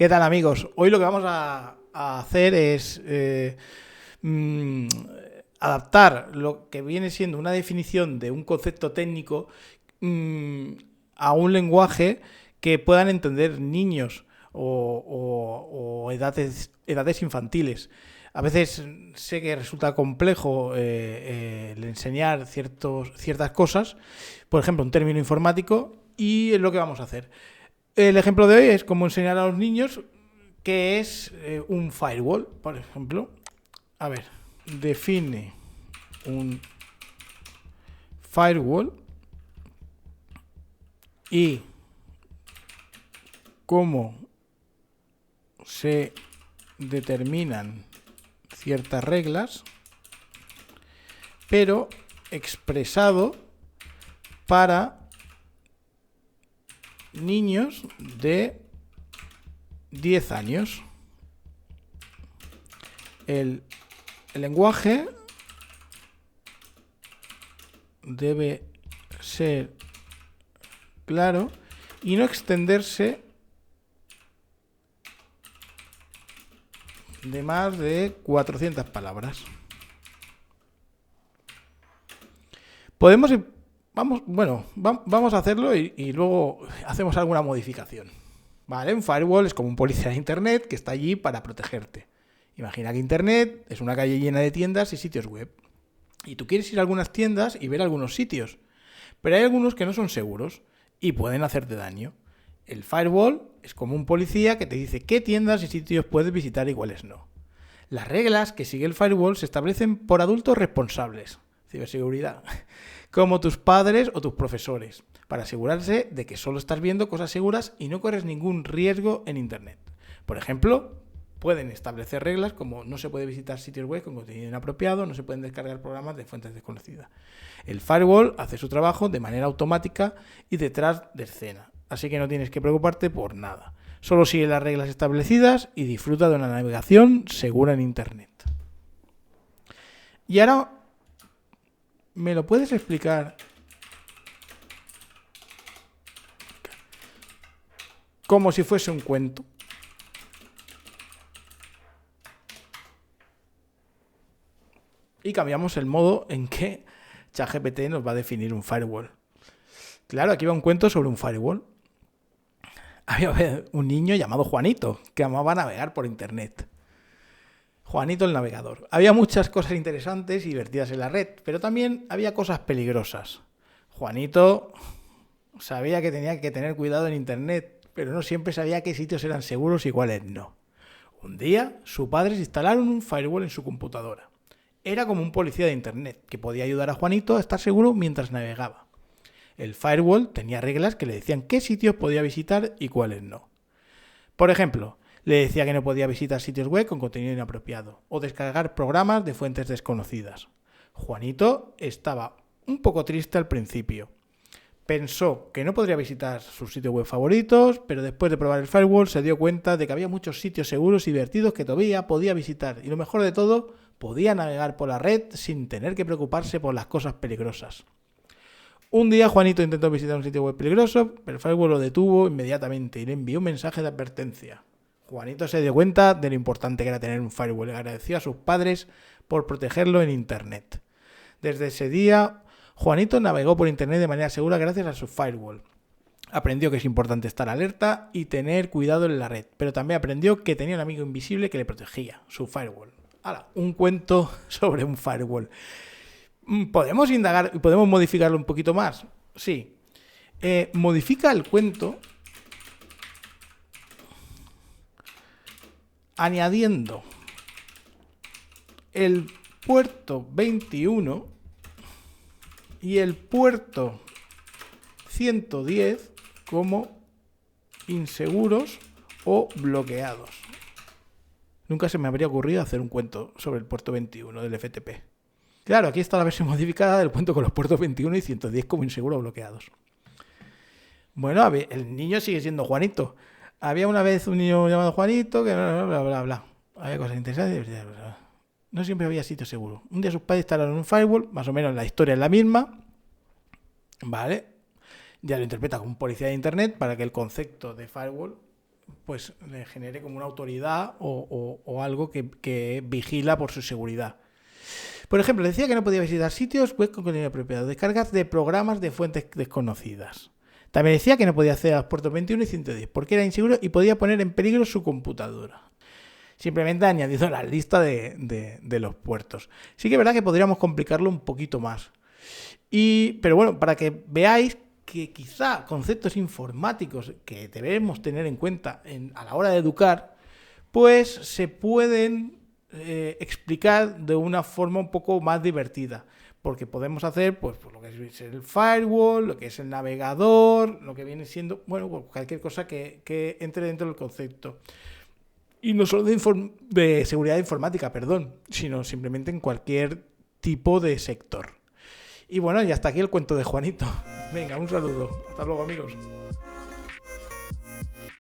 ¿Qué tal, amigos? Hoy lo que vamos a hacer es adaptar lo que viene siendo una definición de un concepto técnico a un lenguaje que puedan entender niños o edades infantiles. A veces sé que resulta complejo el enseñar ciertas cosas, por ejemplo, un término informático, y es lo que vamos a hacer. El ejemplo de hoy es cómo enseñar a los niños qué es un firewall, por ejemplo. A ver, define un firewall y cómo se determinan ciertas reglas, pero expresado para niños de 10 años. El lenguaje debe ser claro y no extenderse de más de 400 palabras. Vamos a hacerlo y luego hacemos alguna modificación. ¿Vale? Un firewall es como un policía de Internet que está allí para protegerte. Imagina que Internet es una calle llena de tiendas y sitios web. Y tú quieres ir a algunas tiendas y ver algunos sitios. Pero hay algunos que no son seguros y pueden hacerte daño. El firewall es como un policía que te dice qué tiendas y sitios puedes visitar y cuáles no. Las reglas que sigue el firewall se establecen por adultos responsables, ciberseguridad, como tus padres o tus profesores, para asegurarse de que solo estás viendo cosas seguras y no corres ningún riesgo en Internet. Por ejemplo, pueden establecer reglas como no se puede visitar sitios web con contenido inapropiado, no se pueden descargar programas de fuentes desconocidas. El firewall hace su trabajo de manera automática y detrás de escena, así que no tienes que preocuparte por nada. Solo sigue las reglas establecidas y disfruta de una navegación segura en Internet. Y ahora, ¿me lo puedes explicar como si fuese un cuento? Y cambiamos el modo en que ChatGPT nos va a definir un firewall. Claro, aquí va un cuento sobre un firewall. Había un niño llamado Juanito que amaba navegar por Internet. Juanito el navegador. Había muchas cosas interesantes y divertidas en la red, pero también había cosas peligrosas. Juanito sabía que tenía que tener cuidado en Internet, pero no siempre sabía qué sitios eran seguros y cuáles no. Un día, sus padres instalaron un firewall en su computadora. Era como un policía de Internet que podía ayudar a Juanito a estar seguro mientras navegaba. El firewall tenía reglas que le decían qué sitios podía visitar y cuáles no. Por ejemplo, le decía que no podía visitar sitios web con contenido inapropiado o descargar programas de fuentes desconocidas. Juanito estaba un poco triste al principio. Pensó que no podría visitar sus sitios web favoritos, pero después de probar el firewall se dio cuenta de que había muchos sitios seguros y divertidos que todavía podía visitar. Y lo mejor de todo, podía navegar por la red sin tener que preocuparse por las cosas peligrosas. Un día Juanito intentó visitar un sitio web peligroso, pero el firewall lo detuvo inmediatamente y le envió un mensaje de advertencia. Juanito se dio cuenta de lo importante que era tener un firewall y agradeció a sus padres por protegerlo en Internet. Desde ese día, Juanito navegó por Internet de manera segura gracias a su firewall. Aprendió que es importante estar alerta y tener cuidado en la red, pero también aprendió que tenía un amigo invisible que le protegía, su firewall. ¡Hala! Un cuento sobre un firewall. ¿Podemos indagar y podemos modificarlo un poquito más? Sí. Modifica el cuento añadiendo el puerto 21 y el puerto 110 como inseguros o bloqueados. Nunca se me habría ocurrido hacer un cuento sobre el puerto 21 del FTP. Claro, aquí está la versión modificada del cuento con los puertos 21 y 110 como inseguros o bloqueados. Bueno, el niño sigue siendo Juanito. Había una vez un niño llamado Juanito que bla, bla, bla, bla. Había cosas interesantes. No siempre había sitio seguro. Un día sus padres instalaron un firewall, más o menos la historia es la misma. ¿Vale? Ya lo interpreta como un policía de Internet para que el concepto de firewall pues le genere como una autoridad o algo que vigila por su seguridad. Por ejemplo, decía que no podía visitar sitios web con contenido apropiado, descargas de programas de fuentes desconocidas. También decía que no podía acceder a los puertos 21 y 110 porque era inseguro y podía poner en peligro su computadora. Simplemente ha añadido la lista de los puertos. Sí que es verdad que podríamos complicarlo un poquito más. Pero bueno, para que veáis que quizá conceptos informáticos que debemos tener en cuenta a la hora de educar, pues se pueden explicar de una forma un poco más divertida, porque podemos hacer pues lo que es el firewall, lo que es el navegador, lo que viene siendo, bueno, pues cualquier cosa que entre dentro del concepto. Y no solo de seguridad informática, sino simplemente en cualquier tipo de sector. Y bueno, y hasta aquí el cuento de Juanito. Venga, un saludo. Hasta luego, amigos.